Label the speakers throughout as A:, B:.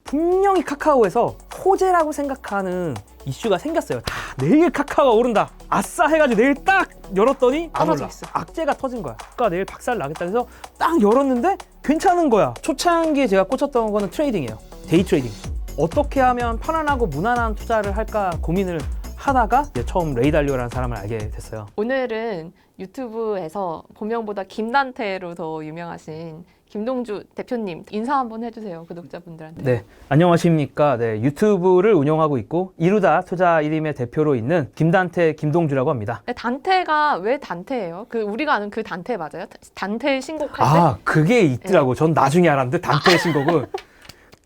A: 분명히 카카오에서 호재라고 생각하는 이슈가 생겼어요. 내일 카카오가 오른다. 아싸 해가지고 내일 딱 열었더니 안 올라. 악재가 터진 거야. 그러니까 내일 박살 나겠다 해서 딱 열었는데 괜찮은 거야. 초창기에 제가 꽂혔던 거는 트레이딩이에요. 데이 트레이딩. 어떻게 하면 편안하고 무난한 투자를 할까 고민을 하다가 이제 처음 레이달리오라는 사람을 알게 됐어요.
B: 오늘은 유튜브에서 본명보다 김단태로 더 유명하신 김동주 대표님 인사 한번 해주세요, 구독자분들한테.
A: 네, 안녕하십니까. 네, 유튜브를 운영하고 있고 이루다 투자 1임의 대표로 있는 김단태, 김동주라고 합니다.
B: 네, 단태가 왜 단태예요? 그 우리가 아는 그 단태 맞아요? 단태 신곡할 때?
A: 아, 그게 있더라고. 전 나중에 알았는데 단태의 신곡은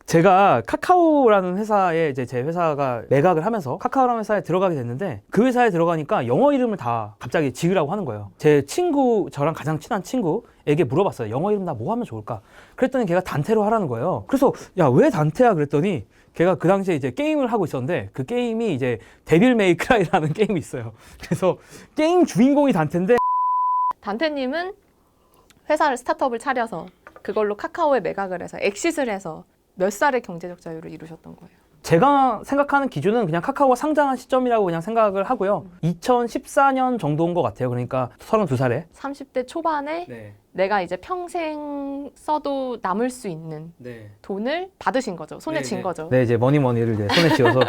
A: 제가 카카오라는 회사에 이제 제 회사가 매각을 하면서 카카오라는 회사에 들어가게 됐는데 그 회사에 들어가니까 영어 이름을 다 갑자기 지으라고 하는 거예요. 제 친구, 저랑 가장 친한 친구에게 물어봤어요. 영어 이름 나 뭐 하면 좋을까? 그랬더니 걔가 단태로 하라는 거예요. 그래서 야, 왜 단태야? 그랬더니 걔가 그 당시에 이제 게임을 하고 있었는데 그 게임이 이제 데빌 메이크라이라는 게임이 있어요. 그래서 게임 주인공이 단태인데
B: 단태님은 회사를 스타트업을 차려서 그걸로 카카오에 매각을 해서 엑싯을 해서 몇 살에 경제적 자유를 이루셨던 거예요?
A: 제가 생각하는 기준은 그냥 카카오가 상장한 시점이라고 그냥 생각을 하고요. 2014년 정도인 것 같아요. 그러니까 32살에.
B: 30대 초반에
A: 네.
B: 내가 이제 평생 써도 남을 수 있는 돈을 받으신 거죠. 손에 쥔 거죠.
A: 네, 이제 머니를 이제 손에 쥐어서.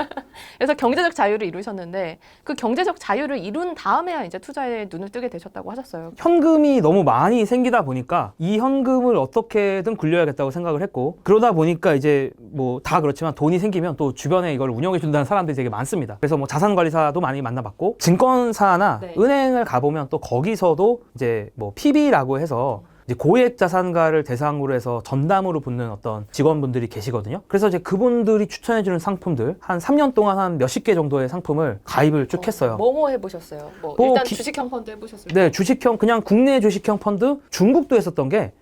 B: 그래서 경제적 자유를 이루셨는데 그 경제적 자유를 이룬 다음에야 이제 투자에 눈을 뜨게 되셨다고 하셨어요.
A: 현금이 너무 많이 생기다 보니까 이 현금을 어떻게든 굴려야겠다고 생각을 했고 그러다 보니까 이제 뭐 다 그렇지만 돈이 생기면 또 주변에 이걸 운영해 준다는 사람들이 되게 많습니다. 그래서 뭐 자산관리사도 많이 만나봤고 증권사나
B: 네.
A: 은행을 가보면 또 거기서도 이제 뭐 PB라고 해서 이제 고액 자산가를 대상으로 해서 전담으로 붙는 어떤 직원분들이 계시거든요. 그래서 이제 그분들이 추천해주는 상품들 한 3년 동안 한 몇십 개 정도의 상품을 가입을 쭉 했어요.
B: 뭐뭐 해보셨어요? 뭐 일단 주식형 펀드 해보셨어요?
A: 네, 주식형 그냥 국내 주식형 펀드 중국도 했었던 게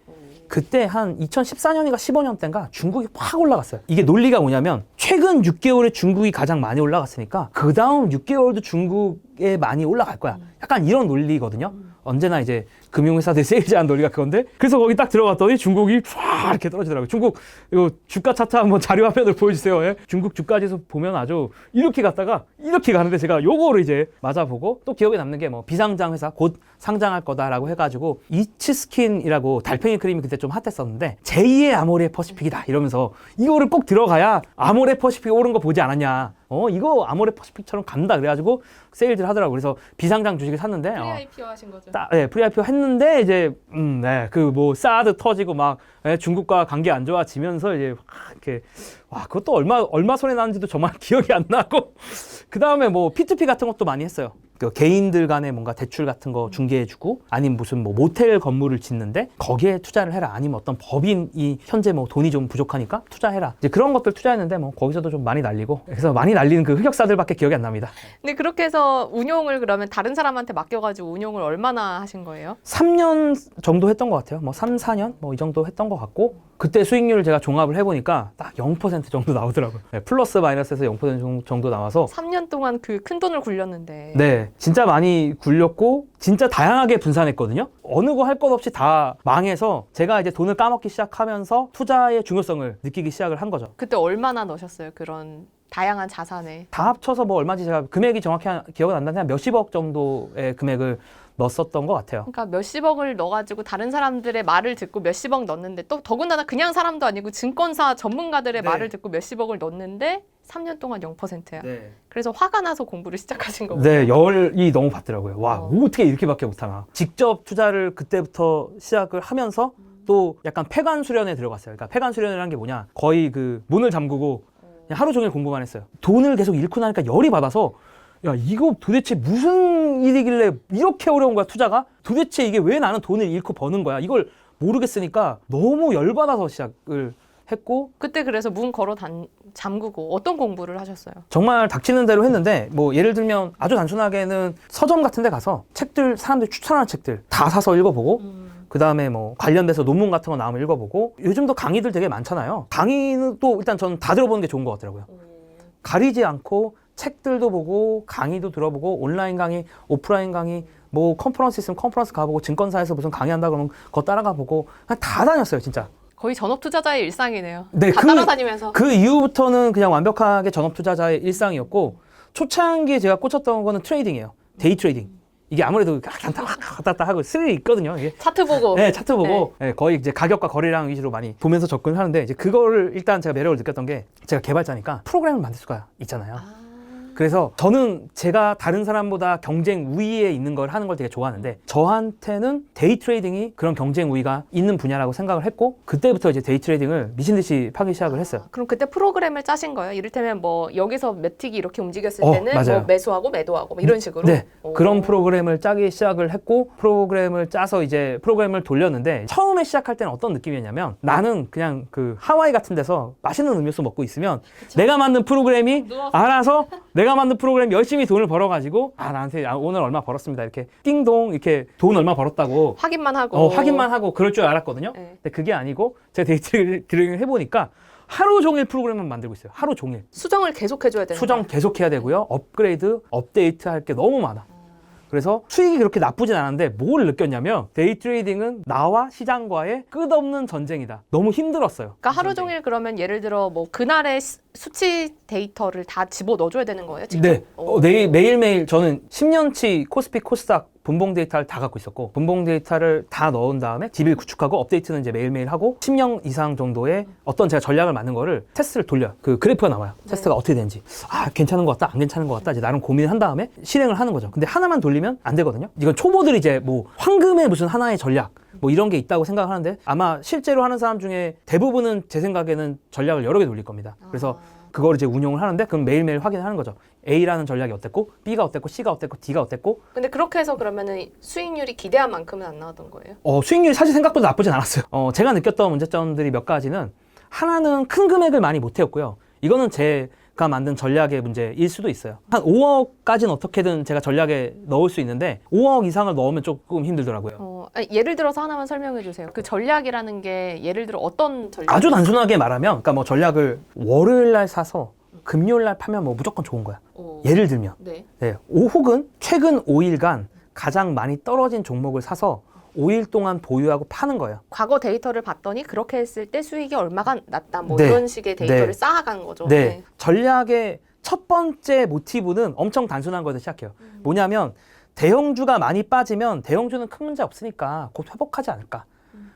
A: 그때 한 2014년인가 15년 때인가 중국이 확 올라갔어요. 이게 논리가 뭐냐면 최근 6개월에 중국이 가장 많이 올라갔으니까 그 다음 6개월도 중국에 많이 올라갈 거야. 약간 이런 논리거든요. 언제나 이제 금융회사들이 세일즈한 논리가 그건데 그래서 거기 딱 들어갔더니 중국이 쫙 이렇게 떨어지더라고요. 중국 이거 주가 차트 한번 자료 화면을 보여주세요. 예? 중국 주가지수 보면 아주 이렇게 갔다가 이렇게 가는데 제가 요거를 이제 맞아보고 또 기억에 남는 게 뭐 비상장 회사 곧 상장할 거다라고 해가지고 이츠스킨이라고 달팽이 크림이 그때 좀 핫했었는데 제2의 아모레 퍼시픽이다 이러면서 이거를 꼭 들어가야 아모레 퍼시픽 오른 거 보지 않았냐. 이거 아모레 퍼시픽처럼 간다 그래가지고 세일즈를 하더라고요. 그래서 비상장 주식을 샀는데
B: 프리IPO 하신 거죠?
A: 네, 프리IPO 했는데 이제 네, 그 뭐 사드 터지고 막 중국과 관계 안 좋아지면서 이제 이렇게 와 그것도 얼마 손해 났는지도 정말 기억이 안 나고 그 다음에 뭐 P2P 같은 것도 많이 했어요. 그 개인들 간에 뭔가 대출 같은 거 중개해주고 아니면 무슨 뭐 모텔 건물을 짓는데 거기에 투자를 해라 아니면 어떤 법인이 현재 뭐 돈이 좀 부족하니까 투자해라 이제 그런 것들 투자했는데 뭐 거기서도 좀 많이 날리고 그래서 많이 날리는 그 흑역사들밖에 기억이 안 납니다.
B: 근데 그렇게 해서 운용을 그러면 다른 사람한테 맡겨가지고 운용을 얼마나 하신 거예요?
A: 3년 정도 했던 것 같아요. 뭐 3, 4년 뭐 이 정도 했던 것 같고 그때 수익률을 제가 종합을 해보니까 딱 0% 정도 나오더라고요. 네, 플러스 마이너스에서 0% 정도 나와서
B: 3년 동안 그 큰 돈을 굴렸는데
A: 네, 진짜 많이 굴렸고 진짜 다양하게 분산했거든요. 어느 거 할 것 없이 다 망해서 제가 이제 돈을 까먹기 시작하면서 투자의 중요성을 느끼기 시작을 한 거죠.
B: 그때 얼마나 넣으셨어요? 그런 다양한 자산에.
A: 다 합쳐서 뭐 얼마인지 제가 금액이 정확히 기억은 안 나는데 한 몇십억 정도의 금액을 넣었었던 것 같아요.
B: 그러니까 몇십억을 넣어가지고 다른 사람들의 말을 듣고 몇십억 넣었는데 또 더군다나 그냥 사람도 아니고 증권사 전문가들의
A: 네.
B: 말을 듣고 몇십억을 넣었는데 3년 동안 0%야.
A: 네.
B: 그래서 화가 나서 공부를 시작하신 거고요.
A: 네, 열이 너무 받더라고요. 와, 어떻게 이렇게밖에 못하나. 직접 투자를 그때부터 시작을 하면서 또 약간 폐관 수련에 들어갔어요. 그러니까 폐관 수련이라는 게 뭐냐. 거의 그 문을 잠그고 그냥 하루 종일 공부만 했어요. 돈을 계속 잃고 나니까 열이 받아서 야, 이거 도대체 무슨 일이길래 이렇게 어려운 거야, 투자가? 도대체 이게 왜 나는 돈을 잃고 버는 거야? 이걸 모르겠으니까 너무 열받아서 시작을 했고
B: 그때 그래서 문 걸어 잠그고 어떤 공부를 하셨어요?
A: 정말 닥치는 대로 했는데 뭐 예를 들면 아주 단순하게는 서점 같은 데 가서 책들 사람들이 추천하는 책들 다 사서 읽어보고 그 다음에 뭐 관련돼서 논문 같은 거 나오면 읽어보고 요즘도 강의들 되게 많잖아요. 강의는 또 일단 저는 다 들어보는 게 좋은 것 같더라고요. 가리지 않고 책들도 보고 강의도 들어보고 온라인 강의, 오프라인 강의 뭐 컨퍼런스 있으면 컨퍼런스 가보고 증권사에서 무슨 강의한다 그러면 그거 따라가 보고 그냥 다 다녔어요 진짜.
B: 거의 전업 투자자의 일상이네요.
A: 네,
B: 다 따라다니면서.
A: 그 이후부터는 그냥 완벽하게 전업 투자자의 일상이었고 초창기에 제가 꽂혔던 거는 트레이딩이에요. 데이 트레이딩. 이게 아무래도 갔다 갔다 하고 스릴이 있거든요. 이게.
B: 차트 보고.
A: 네, 차트 보고 네, 거의 이제 가격과 거래량 위주로 많이 보면서 접근을 하는데 이제 그거를 일단 제가 매력을 느꼈던 게 제가 개발자니까 프로그램을 만들 수가 있잖아요. 그래서 저는 제가 다른 사람보다 경쟁 우위에 있는 걸 하는 걸 되게 좋아하는데 저한테는 데이 트레이딩이 그런 경쟁 우위가 있는 분야라고 생각을 했고 그때부터 이제 데이 트레이딩을 미친 듯이 파기 시작을 했어요.
B: 그럼 그때 프로그램을 짜신 거예요? 이를테면 뭐 여기서 몇 틱이 이렇게 움직였을 때는
A: 맞아요.
B: 뭐 매수하고 매도하고 뭐 이런 식으로?
A: 네.
B: 오.
A: 그런 프로그램을 짜기 시작을 했고 프로그램을 짜서 이제 프로그램을 돌렸는데 처음에 시작할 때는 어떤 느낌이었냐면 나는 그냥 그 하와이 같은 데서 맛있는 음료수 먹고 있으면 내가 만든 프로그램이 알아서 내가 만든 프로그램 열심히 돈을 벌어가지고 나한테 오늘 얼마 벌었습니다 이렇게 띵동 이렇게 돈 얼마 벌었다고
B: 확인만 하고.
A: 확인만 하고 그럴 줄 알았거든요.
B: 네.
A: 근데 그게 아니고 제가 데이 트레이딩을 해보니까 하루 종일 프로그램만 만들고 있어요. 하루 종일.
B: 수정을 계속 해줘야 되는
A: 수정 계속 해야 되고요. 업그레이드, 업데이트 할 게 너무 많아. 그래서 수익이 그렇게 나쁘진 않은데 뭘 느꼈냐면 데이 트레이딩은 나와 시장과의 끝없는 전쟁이다. 너무 힘들었어요.
B: 그러니까 하루 종일 그러면 예를 들어 뭐 그날의 수치 데이터를 다 집어 넣어줘야 되는 거예요? 직접?
A: 네. 매일매일 저는 10년치 코스피 코스닥 분봉 데이터를 다 갖고 있었고 분봉 데이터를 다 넣은 다음에 DB를 구축하고 업데이트는 이제 매일매일 하고 10년 이상 정도의 어떤 제가 전략을 만든 거를 테스트를 돌려요. 그 그래프가 나와요. 테스트가 어떻게 되는지. 괜찮은 것 같다, 안 괜찮은 것 같다. 이제 나름 고민을 한 다음에 실행을 하는 거죠. 근데 하나만 돌리면 안 되거든요. 이건 초보들이 이제 뭐 황금의 무슨 하나의 전략 뭐 이런 게 있다고 생각하는데 아마 실제로 하는 사람 중에 대부분은 제 생각에는 전략을 여러 개 돌릴 겁니다. 그래서 그걸 이제 운용을 하는데 그럼 매일매일 확인을 하는 거죠. A라는 전략이 어땠고 B가 어땠고 C가 어땠고 D가 어땠고
B: 근데 그렇게 해서 그러면은 수익률이 기대한 만큼은 안 나왔던 거예요?
A: 수익률이 사실 생각보다 나쁘진 않았어요. 제가 느꼈던 문제점들이 몇 가지는 하나는 큰 금액을 많이 못 태웠고요. 이거는 제가 만든 전략의 문제일 수도 있어요. 한 5억까지는 어떻게든 제가 전략에 넣을 수 있는데 5억 이상을 넣으면 조금 힘들더라고요.
B: 예를 들어서 하나만 설명해 주세요. 그 전략이라는 게 예를 들어 어떤 전략?
A: 아주 단순하게 말하면 그러니까 뭐 전략을 월요일 날 사서 금요일 날 파면 뭐 무조건 좋은 거야. 예를 들면
B: 네.
A: 혹은 최근 5일간 가장 많이 떨어진 종목을 사서 5일 동안 보유하고 파는 거예요.
B: 과거 데이터를 봤더니 그렇게 했을 때 수익이 얼마가 났다. 뭐
A: 네.
B: 이런 식의 데이터를
A: 네.
B: 쌓아간 거죠.
A: 네. 전략의 첫 번째 모티브는 엄청 단순한 거에서 시작해요. 뭐냐면 대형주가 많이 빠지면 대형주는 큰 문제 없으니까 곧 회복하지 않을까.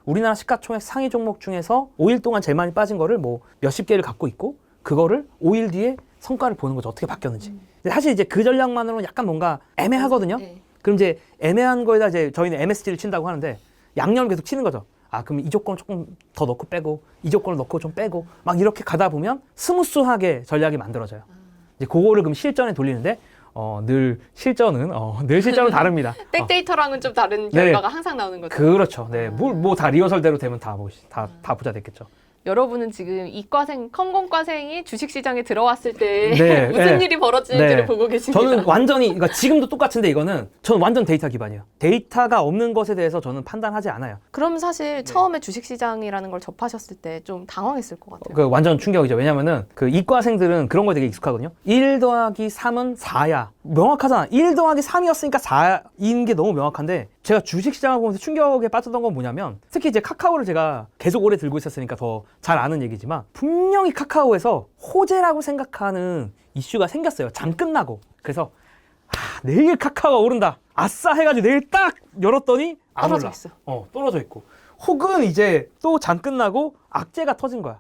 A: 우리나라 시가총액 상위 종목 중에서 5일 동안 제일 많이 빠진 거를 뭐 몇십 개를 갖고 있고 그거를 5일 뒤에 성과를 보는 거죠. 어떻게 바뀌었는지. 사실 이제 그 전략만으로는 약간 뭔가 애매하거든요.
B: 네.
A: 그럼 이제 애매한 거에다 이제 저희는 MSG를 친다고 하는데 양념을 계속 치는 거죠. 그럼 이 조건을 조금 더 넣고 빼고 이 조건을 넣고 좀 빼고 막 이렇게 가다 보면 스무스하게 전략이 만들어져요. 이제 그거를 그럼 실전에 돌리는데 늘 실전은 다릅니다.
B: 백데이터랑은 좀 다른 결과가 항상 나오는 거죠.
A: 그렇죠. 네, 뭐 다 리허설대로 되면 다 부자 됐겠죠.
B: 여러분은 지금 이과생, 컴공과생이 주식시장에 들어왔을 때
A: 네,
B: 무슨
A: 네.
B: 일이 벌어지는지를 보고 계십니다.
A: 저는 완전히, 그러니까 지금도 똑같은데 이거는 저는 완전 데이터 기반이에요. 데이터가 없는 것에 대해서 저는 판단하지 않아요.
B: 그럼 사실 처음에 주식시장이라는 걸 접하셨을 때 좀 당황했을 것 같아요.
A: 그 완전 충격이죠. 왜냐면은 그 이과생들은 그런 거에 되게 익숙하거든요. 1 더하기 3은 4야. 명확하잖아. 1 더하기 3이었으니까 4인 게 너무 명확한데 제가 주식시장을 보면서 충격에 빠졌던 건 뭐냐면 특히 이제 카카오를 제가 계속 오래 들고 있었으니까 더 잘 아는 얘기지만 분명히 카카오에서 호재라고 생각하는 이슈가 생겼어요. 장 끝나고. 그래서 내일 카카오가 오른다. 아싸 해가지고 내일 딱 열었더니 안
B: 떨어져
A: 올라.
B: 있어.
A: 떨어져 있고. 혹은 이제 또 장 끝나고 악재가 터진 거야.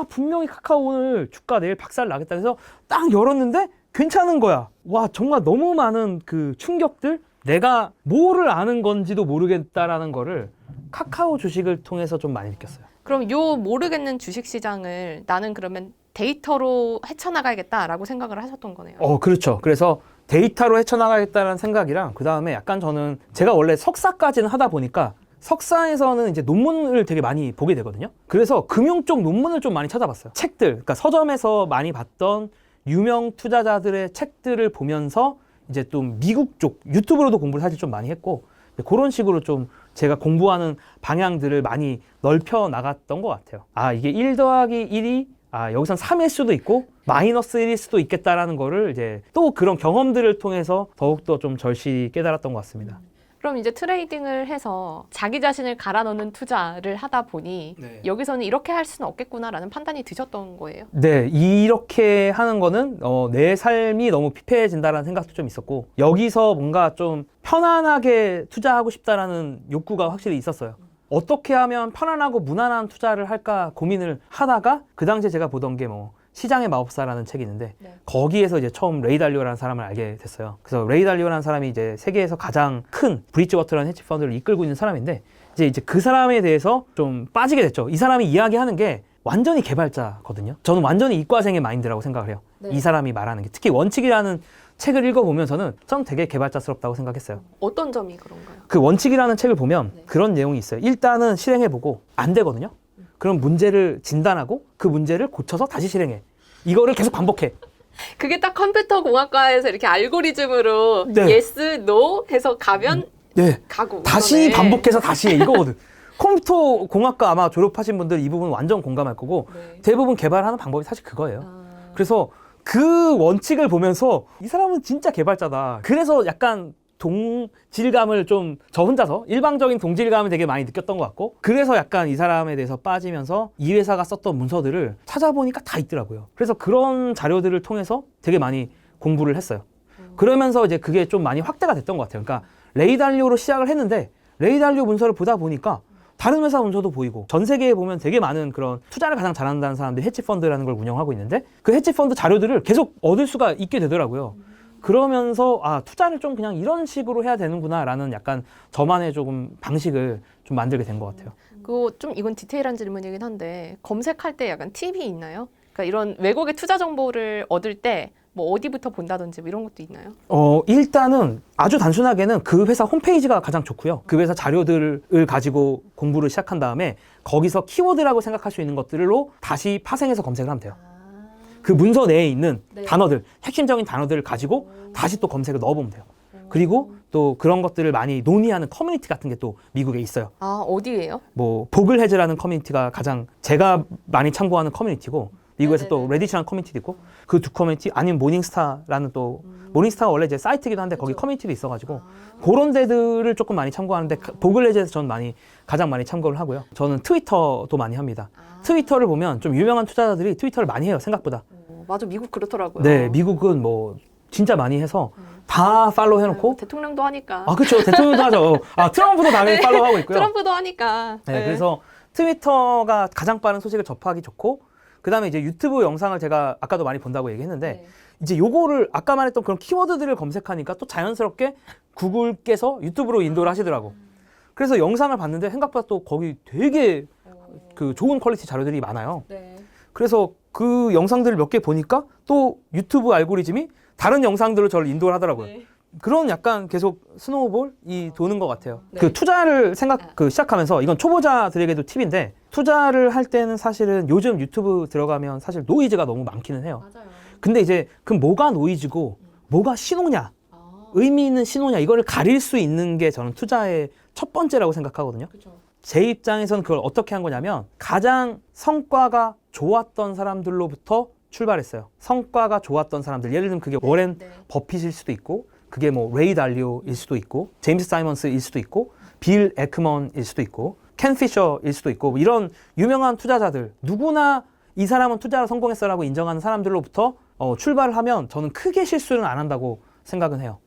A: 분명히 카카오 오늘 주가 내일 박살 나겠다 해서 딱 열었는데 괜찮은 거야. 와, 정말 너무 많은 그 충격들? 내가 뭐를 아는 건지도 모르겠다라는 거를 카카오 주식을 통해서 좀 많이 느꼈어요.
B: 그럼 요 모르겠는 주식시장을 나는 그러면 데이터로 헤쳐나가야겠다라고 생각을 하셨던 거네요.
A: 그렇죠. 그래서 데이터로 헤쳐나가겠다는 생각이랑 그 다음에 약간 저는 제가 원래 석사까지는 하다 보니까 석사에서는 이제 논문을 되게 많이 보게 되거든요. 그래서 금융 쪽 논문을 좀 많이 찾아봤어요. 책들, 그러니까 서점에서 많이 봤던 유명 투자자들의 책들을 보면서 이제 좀 미국 쪽 유튜브로도 공부를 사실 좀 많이 했고 그런 식으로 좀 제가 공부하는 방향들을 많이 넓혀 나갔던 것 같아요. 이게 1 더하기 1이 여기선 3일 수도 있고 마이너스 1일 수도 있겠다라는 거를 이제 또 그런 경험들을 통해서 더욱더 좀 절실히 깨달았던 것 같습니다.
B: 그럼 이제 트레이딩을 해서 자기 자신을 갈아 넣는 투자를 하다 보니
A: 네.
B: 여기서는 이렇게 할 수는 없겠구나라는 판단이 드셨던 거예요?
A: 네, 이렇게 하는 거는 내 삶이 너무 피폐해진다라는 생각도 좀 있었고 여기서 뭔가 좀 편안하게 투자하고 싶다라는 욕구가 확실히 있었어요. 어떻게 하면 편안하고 무난한 투자를 할까 고민을 하다가 그 당시에 제가 보던 게 뭐 시장의 마법사라는 책이 있는데
B: 네.
A: 거기에서 이제 처음 레이 달리오라는 사람을 알게 됐어요. 그래서 레이 달리오라는 사람이 이제 세계에서 가장 큰 브리지워터라는 헤지 펀드를 이끌고 있는 사람인데 이제 그 사람에 대해서 좀 빠지게 됐죠. 이 사람이 이야기하는 게 완전히 개발자거든요. 저는 완전히 이과생의 마인드라고 생각을 해요.
B: 네.
A: 이 사람이 말하는 게 특히 원칙이라는 책을 읽어보면서는 전 되게 개발자스럽다고 생각했어요.
B: 어떤 점이 그런가요?
A: 그 원칙이라는 책을 보면
B: 네.
A: 그런 내용이 있어요. 일단은 실행해보고 안 되거든요. 그럼 문제를 진단하고 그 문제를 고쳐서 다시 실행해. 이거를 계속 반복해.
B: 그게 딱 컴퓨터 공학과에서 이렇게 알고리즘으로
A: 네.
B: yes, no 해서 가면
A: 네.
B: 가고
A: 다시
B: 이거네.
A: 반복해서 다시 해. 이거거든. 컴퓨터 공학과 아마 졸업하신 분들 이 부분 완전 공감할 거고
B: 네.
A: 대부분 개발하는 방법이 사실 그거예요.
B: 아.
A: 그래서 그 원칙을 보면서 이 사람은 진짜 개발자다. 그래서 약간 동질감을 좀 저 혼자서 일방적인 동질감을 되게 많이 느꼈던 것 같고 그래서 약간 이 사람에 대해서 빠지면서 이 회사가 썼던 문서들을 찾아보니까 다 있더라고요. 그래서 그런 자료들을 통해서 되게 많이 공부를 했어요. 그러면서 이제 그게 좀 많이 확대가 됐던 것 같아요. 그러니까 레이 달리오로 시작을 했는데 레이 달리오 문서를 보다 보니까 다른 회사 문서도 보이고 전 세계에 보면 되게 많은 그런 투자를 가장 잘한다는 사람들이 헤지펀드라는 걸 운영하고 있는데 그 헤지펀드 자료들을 계속 얻을 수가 있게 되더라고요. 그러면서 투자를 좀 그냥 이런 식으로 해야 되는구나 라는 약간 저만의 조금 방식을 좀 만들게 된 것 같아요.
B: 그거 좀 이건 디테일한 질문이긴 한데 검색할 때 약간 팁이 있나요? 그러니까 이런 외국의 투자 정보를 얻을 때 뭐 어디부터 본다든지 뭐 이런 것도 있나요?
A: 일단은 아주 단순하게는 그 회사 홈페이지가 가장 좋고요. 그 회사 자료들을 가지고 공부를 시작한 다음에 거기서 키워드라고 생각할 수 있는 것들로 다시 파생해서 검색을 하면 돼요. 그 문서 내에 있는
B: 네.
A: 단어들, 핵심적인 단어들을 가지고 다시 또 검색을 넣어보면 돼요. 그리고 또 그런 것들을 많이 논의하는 커뮤니티 같은 게 또 미국에 있어요.
B: 아, 어디예요?
A: 뭐 보글헤즈라는 커뮤니티가 가장 제가 많이 참고하는 커뮤니티고 미국에서 또
B: 네네네.
A: 레딧이라는 커뮤니티도 있고 그 두 커뮤니티 아니면 모닝스타라는 또 모닝스타가 원래 제 사이트이기도 한데 거기
B: 그쵸.
A: 커뮤니티도 있어가지고 그런 데들을 조금 많이 참고하는데 보글헤즈에서 저는 가장 많이 참고를 하고요. 저는 트위터도 많이 합니다. 트위터를 보면 좀 유명한 투자자들이 트위터를 많이 해요. 생각보다.
B: 맞아, 미국 그렇더라고요.
A: 네, 미국은 뭐 진짜 많이 해서 다 팔로우 해놓고
B: 대통령도 하니까.
A: 그렇죠. 대통령도 하죠. 트럼프도 당연히 팔로우하고 있고요.
B: 트럼프도 하니까.
A: 네, 그래서 트위터가 가장 빠른 소식을 접하기 좋고 그 다음에 이제 유튜브 영상을 제가 아까도 많이 본다고 얘기했는데
B: 네.
A: 이제 요거를 아까 말했던 그런 키워드들을 검색하니까 또 자연스럽게 구글께서 유튜브로 인도를 하시더라고. 그래서 영상을 봤는데 생각보다 또 거기 되게 그 좋은 퀄리티 자료들이 많아요.
B: 네.
A: 그래서 그 영상들을 몇 개 보니까 또 유튜브 알고리즘이 다른 영상들로 저를 인도를 하더라고요.
B: 네.
A: 그런 약간 계속 스노우볼이 도는 것 같아요.
B: 네.
A: 그 투자를 시작하면서 이건 초보자들에게도 팁인데 투자를 할 때는 사실은 요즘 유튜브 들어가면 사실 노이즈가 너무 많기는 해요.
B: 맞아요.
A: 근데 이제 그럼 뭐가 노이즈고 뭐가 신호냐, 의미 있는 신호냐 이거를 가릴 수 있는 게 저는 투자의 첫 번째라고 생각하거든요.
B: 그렇죠.
A: 제 입장에서는 그걸 어떻게 한 거냐면 가장 성과가 좋았던 사람들로부터 출발했어요. 성과가 좋았던 사람들, 예를 들면 그게 워렌
B: 네.
A: 버핏일 수도 있고 그게 뭐 레이 달리오일 수도 있고 제임스 사이먼스일 수도 있고 빌 에크먼일 수도 있고 켄 피셔일 수도 있고 뭐 이런 유명한 투자자들 누구나 이 사람은 투자로 성공했어라고 인정하는 사람들로부터 출발을 하면 저는 크게 실수는 안 한다고 생각은 해요.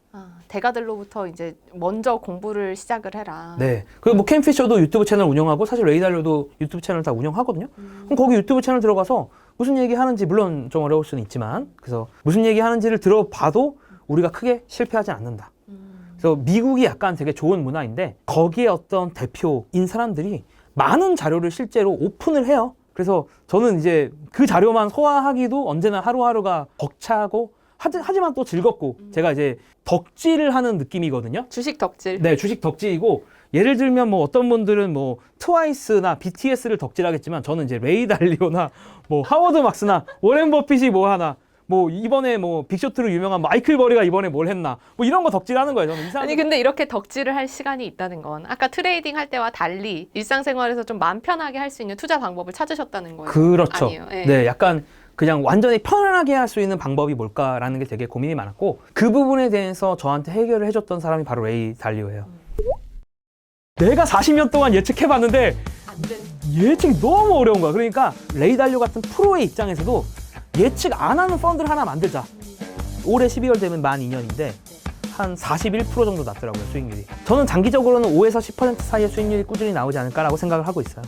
B: 대가들로부터 이제 먼저 공부를 시작을 해라.
A: 네. 그리고 뭐 켄 피셔도 유튜브 채널 운영하고 사실 레이 달리오도 유튜브 채널 다 운영하거든요. 그럼 거기 유튜브 채널 들어가서 무슨 얘기 하는지 물론 좀 어려울 수는 있지만 그래서 무슨 얘기 하는지를 들어봐도 우리가 크게 실패하지 않는다. 그래서 미국이 약간 되게 좋은 문화인데 거기에 어떤 대표인 사람들이 많은 자료를 실제로 오픈을 해요. 그래서 저는 이제 그 자료만 소화하기도 언제나 하루하루가 벅차고 하지만 또 즐겁고 제가 이제 덕질을 하는 느낌이거든요.
B: 주식 덕질.
A: 네, 주식 덕질이고 예를 들면 뭐 어떤 분들은 뭐 트와이스나 BTS를 덕질하겠지만 저는 이제 레이 달리오나 뭐 하워드 막스나 워렌 버핏이 뭐 하나 뭐 이번에 뭐 빅쇼트로 유명한 마이클 버리가 이번에 뭘 했나 뭐 이런 거 덕질하는 거예요. 저는 이상하게.
B: 아니 근데 이렇게 덕질을 할 시간이 있다는 건 아까 트레이딩 할 때와 달리 일상생활에서 좀 마음 편하게 할 수 있는 투자 방법을 찾으셨다는 거예요.
A: 그렇죠.
B: 아니에요. 네.
A: 네, 약간 그냥 완전히 편안하게 할 수 있는 방법이 뭘까라는 게 되게 고민이 많았고 그 부분에 대해서 저한테 해결을 해줬던 사람이 바로 레이 달리오예요. 내가 40년 동안 예측해봤는데 예측이 너무 어려운 거야. 그러니까 레이 달리오 같은 프로의 입장에서도 예측 안 하는 펀드를 하나 만들자. 올해 12월 되면 만 2년인데 한 41% 정도 났더라고요, 수익률이. 저는 장기적으로는 5에서 10% 사이의 수익률이 꾸준히 나오지 않을까라고 생각을 하고 있어요.